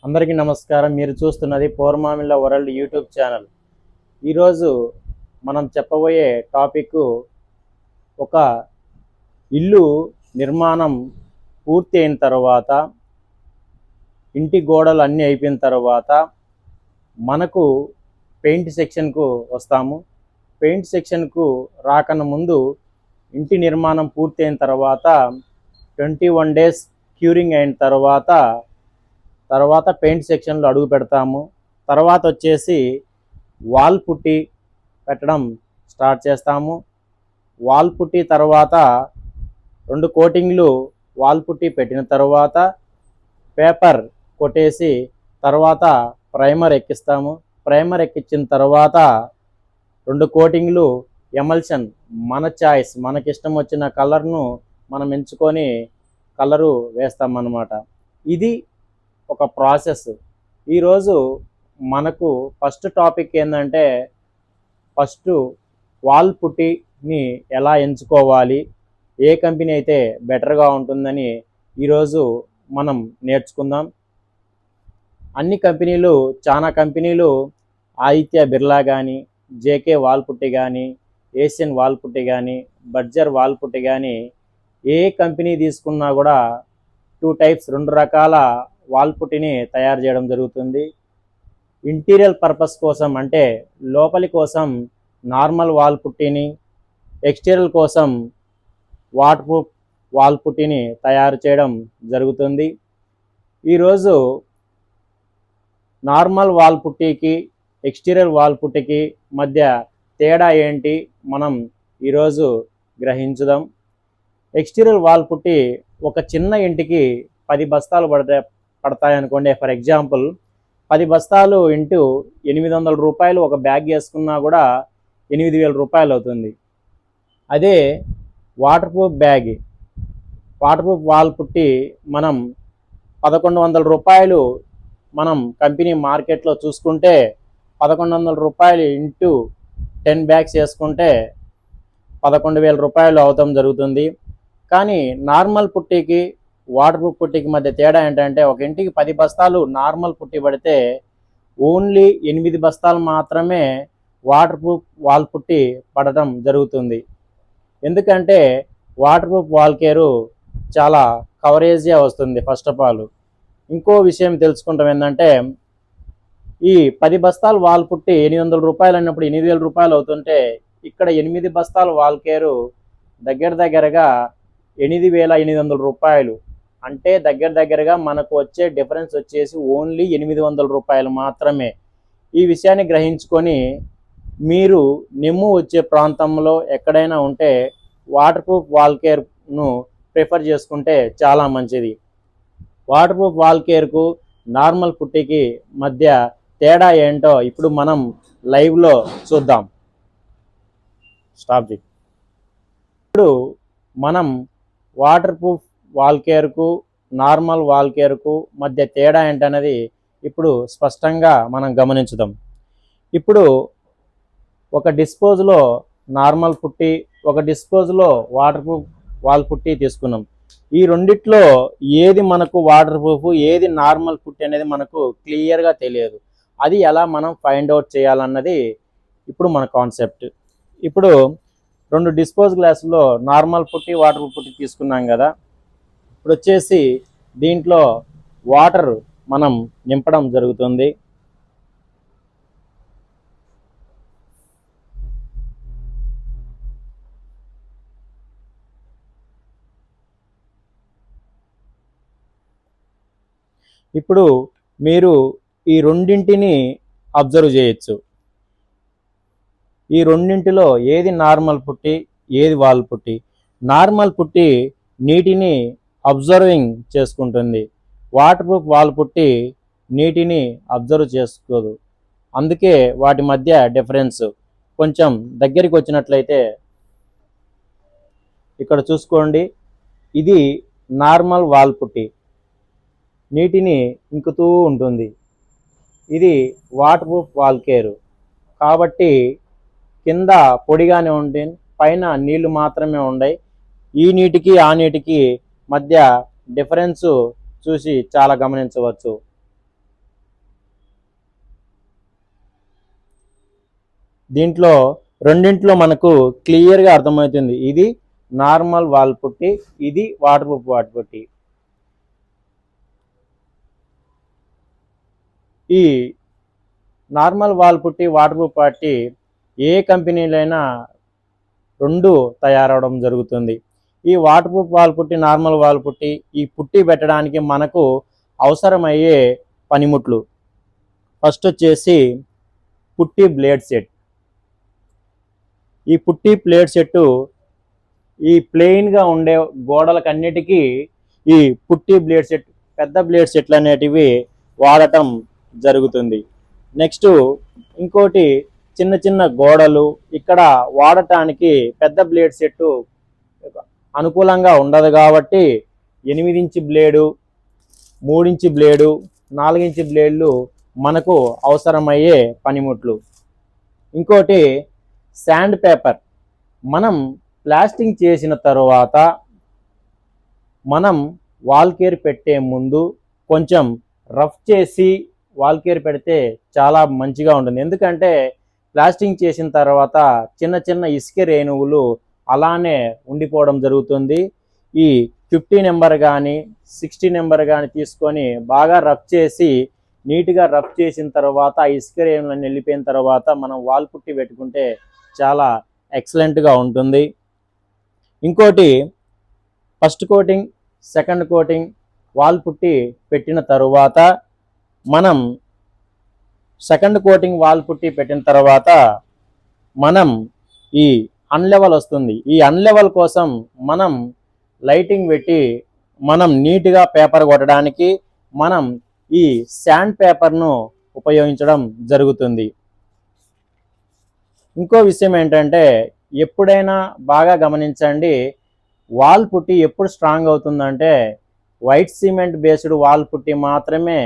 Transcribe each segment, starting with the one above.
అందరికీ నమస్కారం. మీరు చూస్తున్నది పోర్మామిల్ల వరల్డ్ యూట్యూబ్ ఛానల్. ఈరోజు మనం చెప్పబోయే టాపిక్ ఒక ఇల్లు నిర్మాణం పూర్తి అయిన తర్వాత, ఇంటి గోడలు అన్నీ అయిపోయిన తర్వాత మనకు పెయింట్ సెక్షన్కు వస్తాము. పెయింట్ సెక్షన్కు రాకన ముందు ఇంటి నిర్మాణం పూర్తి అయిన తర్వాత 21 days క్యూరింగ్ అయిన తర్వాత పెయింట్ సెక్షన్లో అడుగు పెడతాము. తర్వాత వచ్చేసి వాల్ పుట్టి పెట్టడం స్టార్ట్ చేస్తాము. వాల్ పుట్టి తర్వాత 2 కోటింగ్లు వాల్ పుట్టి పెట్టిన తర్వాత పేపర్ కొట్టేసి తర్వాత ప్రైమర్ ఎక్కిస్తాము. ప్రైమర్ ఎక్కించిన తర్వాత 2 కోటింగ్లు ఎమల్షన్ మన చాయిస్, మనకిష్టం వచ్చిన కలర్ను మనం ఎంచుకొని కలరు వేస్తామన్నమాట. ఇది ఒక ప్రాసెస్. ఈరోజు మనకు ఫస్ట్ టాపిక్ ఏంటంటే, ఫస్ట్ వాల్ పుట్టిని ఎలా ఎంచుకోవాలి, ఏ కంపెనీ అయితే బెటర్గా ఉంటుందని ఈరోజు మనం నేర్చుకుందాం. అన్ని కంపెనీలు, చాలా కంపెనీలు ఆదిత్య బిర్లా కానీ, జేకే వాల్ పుట్టి కానీ, ఏషియన్ వాల్ పుట్టి కానీ, బర్జర్ వాల్ పుట్టి కానీ, ఏ కంపెనీ తీసుకున్నా కూడా 2 types 2 రకాల వాల్ పుట్టిని తయారు చేయడం జరుగుతుంది. ఇంటీరియర్ పర్పస్ కోసం అంటే లోపలి కోసం నార్మల్ వాల్ పుట్టిని, ఎక్స్టీరియర్ కోసం వాటర్ ప్రూఫ్ వాల్ పుట్టిని తయారు చేయడం జరుగుతుంది. ఈరోజు నార్మల్ వాల్ పుట్టికి, ఎక్స్టీరియర్ వాల్ పుట్టికి మధ్య తేడా ఏంటి మనం ఈరోజు గ్రహించుదాం. ఎక్స్టీరియర్ వాల్ పుట్టి ఒక చిన్న ఇంటికి 10 బస్తాలు పడతాయి అనుకోండి. ఫర్ ఎగ్జాంపుల్ 10 బస్తాలు ఇంటూ 800 రూపాయలు ఒక బ్యాగ్ వేసుకున్నా కూడా 8000 రూపాయలు అవుతుంది. అదే water proof bag, water proof wall పుట్టి మనం 1100 రూపాయలు మనం కంపెనీ మార్కెట్లో చూసుకుంటే 1100 రూపాయలు ఇంటూ 10 బ్యాగ్స్ వేసుకుంటే 11,000 రూపాయలు అవటం జరుగుతుంది. కానీ నార్మల్ పుట్టికి, వాటర్ ప్రూఫ్ పుట్టికి మధ్య తేడా ఏంటంటే, ఒక ఇంటికి 10 బస్తాలు నార్మల్ పుట్టి పడితే ఓన్లీ 8 బస్తాలు మాత్రమే వాటర్ ప్రూఫ్ వాల్ పుట్టి పడటం జరుగుతుంది. ఎందుకంటే వాటర్ ప్రూఫ్ వాల్ కేరు చాలా కవరేజ్గా వస్తుంది. ఫస్ట్ ఆఫ్ ఆల్ ఇంకో విషయం తెలుసుకుంటాం ఏంటంటే, ఈ 10 బస్తాలు వాల్ పుట్టి 800 రూపాయలు అన్నప్పుడు 8,000 రూపాయలు అవుతుంటే, ఇక్కడ 8 బస్తాల వాల్ కేరు దగ్గరగా 8,800 రూపాయలు. అంటే దగ్గరగా మనకు వచ్చే డిఫరెన్స్ వచ్చేసి ఓన్లీ 800 రూపాయలు మాత్రమే. ఈ విషయాన్ని గ్రహించుకొని మీరు నెమ్ము వచ్చే ప్రాంతంలో ఎక్కడైనా ఉంటే వాటర్ ప్రూఫ్ వాల్ కేర్ను ప్రిఫర్ చేసుకుంటే చాలా మంచిది. వాటర్ ప్రూఫ్ వాల్ కేర్కు నార్మల్ పుట్టికి మధ్య తేడా ఏంటో ఇప్పుడు మనం లైవ్లో చూద్దాం. స్టాప్. ఇప్పుడు మనం వాటర్ ప్రూఫ్ వాల్ కేర్కు, నార్మల్ వాల్ కేర్కు మధ్య తేడా ఏంటనేది ఇప్పుడు స్పష్టంగా మనం గమనించుదాం. ఇప్పుడు ఒక డిస్పోజ్లో నార్మల్ పుట్టి, ఒక డిస్పోజ్లో వాటర్ ప్రూఫ్ వాల్ పుట్టి తీసుకున్నాం. ఈ రెండిట్లో ఏది మనకు వాటర్ ప్రూఫ్, ఏది నార్మల్ పుట్టి అనేది మనకు క్లియర్గా తెలియదు. అది ఎలా మనం ఫైండ్ అవుట్ చేయాలన్నది ఇప్పుడు మన కాన్సెప్ట్. ఇప్పుడు 2 డిస్పోజ్ గ్లాసులో నార్మల్ పుట్టి, వాటర్ ప్రూఫ్ పుట్టి తీసుకున్నాం కదా. ఇప్పుడు వచ్చేసి దీంట్లో వాటర్ మనం నింపడం జరుగుతుంది. ఇప్పుడు మీరు ఈ రెండింటిని అబ్జర్వ్ చేయొచ్చు. ఈ రెండింటిలో ఏది నార్మల్ పుట్టి, ఏది వాల్ పుట్టి. నార్మల్ పుట్టి నీటిని అబ్జర్వింగ్ చేసుకుంటుంది. వాటర్ ప్రూఫ్ వాల్ పుట్టి నీటిని అబ్జర్వ్ చేసుకోదు. అందుకే వాటి మధ్య డిఫరెన్స్. కొంచెం దగ్గరికి వచ్చినట్లయితే ఇక్కడ చూసుకోండి. ఇది నార్మల్ వాల్ పుట్టి నీటిని ఇంకుతూ ఉంటుంది. ఇది వాటర్ ప్రూఫ్ వాల్ కేరు కాబట్టి కింద పొడిగానే ఉంటుంది, పైన నీళ్లు మాత్రమే ఉన్నాయి. ఈ నీటికి ఆ నీటికి మధ్య డిఫరెన్స్ చూసి చాలా గమనించవచ్చు. దీంట్లో రెండింట్లో మనకు క్లియర్గా అర్థమవుతుంది. ఇది నార్మల్ వాల్ పుట్టి, ఇది వాటర్ ప్రూఫ్ వాల్ పుట్టి. ఈ normal wall putty, waterproof putty ఏ కంపెనీలైనా రెండు తయారవడం జరుగుతుంది. ఈ waterproof wall putty, normal wall putty, ఈ పుట్టి పెట్టడానికి మనకు అవసరమయ్యే పనిముట్లు ఫస్ట్ వచ్చేసి పుట్టి బ్లేడ్ సెట్. ఈ పుట్టి బ్లేడ్ సెట్ ఈ ప్లెయిన్గా ఉండే గోడలకన్నిటికీ ఈ పుట్టి బ్లేడ్ సెట్, పెద్ద బ్లేడ్ సెట్లు అనేటివి వాడటం జరుగుతుంది. నెక్స్ట్ ఇంకోటి, చిన్న చిన్న గోడలు ఇక్కడ వాడటానికి పెద్ద బ్లేడ్ సెట్ అనుకూలంగా ఉండదు కాబట్టి 8 inch blade, 3 inch blade, 4 inch బ్లేడ్లు మనకు అవసరమయ్యే పనిముట్లు. ఇంకోటి శాండ్ పేపర్. మనం ప్లాస్టింగ్ చేసిన తర్వాత మనం వాల్ కేర్ పెట్టే ముందు కొంచెం రఫ్ చేసి వాల్ కేర్ పెడితే చాలా మంచిగా ఉంటుంది. ఎందుకంటే ప్లాస్టింగ్ చేసిన తర్వాత చిన్న చిన్న ఇసుక రేణువులు అలానే ఉండిపోవడం జరుగుతుంది. ఈ 50 నెంబర్ కానీ 60 నెంబర్ కానీ తీసుకొని బాగా రఫ్ చేసి నీట్గా రఫ్ చేసిన తర్వాత ఇసుక రేణువులన్నీ వెళ్ళిపోయిన తర్వాత మనం వాల్ పుట్టి పెట్టుకుంటే చాలా ఎక్సలెంట్గా ఉంటుంది. ఇంకోటి, first coating, second coating wall పుట్టి పెట్టిన తరువాత మనం సెకండ్ కోటింగ్ వాల్ పుట్టి పెట్టిన తర్వాత మనం ఈ అన్లెవెల్ వస్తుంది. ఈ అన్లెవెల్ కోసం మనం లైటింగ్ పెట్టి మనం నీట్గా పేపర్ కొట్టడానికి మనం ఈ శాండ్ పేపర్ను ఉపయోగించడం జరుగుతుంది. ఇంకో విషయం ఏంటంటే, ఎప్పుడైనా బాగా గమనించండి, వాల్ పుట్టి ఎప్పుడు స్ట్రాంగ్ అవుతుందంటే వైట్ సిమెంట్ బేస్డ్ వాల్ పుట్టి మాత్రమే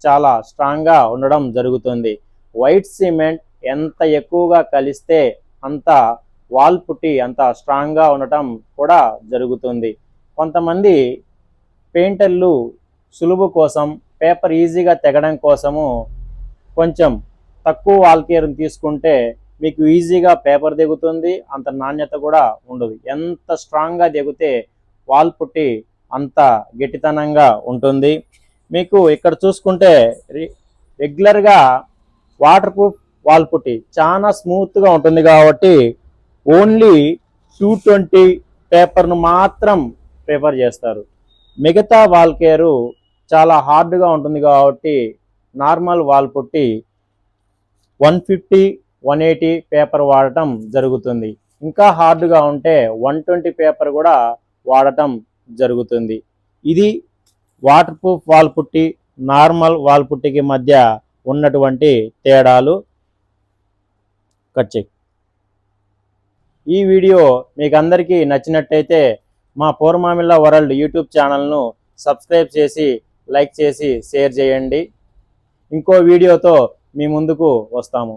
చాలా స్ట్రాంగ్గా ఉండడం జరుగుతుంది. వైట్ సిమెంట్ ఎంత ఎక్కువగా కలిస్తే అంత వాల్ పుట్టి అంత స్ట్రాంగ్గా ఉండటం కూడా జరుగుతుంది. కొంతమంది పెయింటర్లు సులువు కోసం, పేపర్ ఈజీగా తెగడం కోసము కొంచెం తక్కువ వాల్ కేర్ తీసుకుంటే మీకు ఈజీగా పేపర్ దిగుతుంది, అంత నాణ్యత కూడా ఉండదు. ఎంత స్ట్రాంగ్గా దిగితే వాల్ పుట్టి అంత గట్టితనంగా ఉంటుంది. మీకు ఇక్కడ చూసుకుంటే రెగ్యులర్గా వాటర్ ప్రూఫ్ వాల్ పుట్టి చాలా స్మూత్గా ఉంటుంది కాబట్టి ఓన్లీ 220 పేపర్ను మాత్రం ప్రిఫర్ చేస్తారు. మిగతా వాల్ కేరు చాలా హార్డ్గా ఉంటుంది కాబట్టి నార్మల్ వాల్ పుట్టి 150, 180 పేపర్ వాడటం జరుగుతుంది. ఇంకా హార్డ్గా ఉంటే 120 పేపర్ కూడా వాడటం జరుగుతుంది. ఇది waterproof wall putty, normal wall పుట్టికి మధ్య ఉన్నటువంటి తేడాలు. కట్ చేయి. ఈ వీడియో మీకు అందరికీ నచ్చినట్టయితే మా పూర్మామిల్లా వరల్డ్ యూట్యూబ్ ఛానల్ను సబ్స్క్రైబ్ చేసి, లైక్ చేసి, షేర్ చేయండి. ఇంకో వీడియోతో మీ ముందుకు వస్తాము.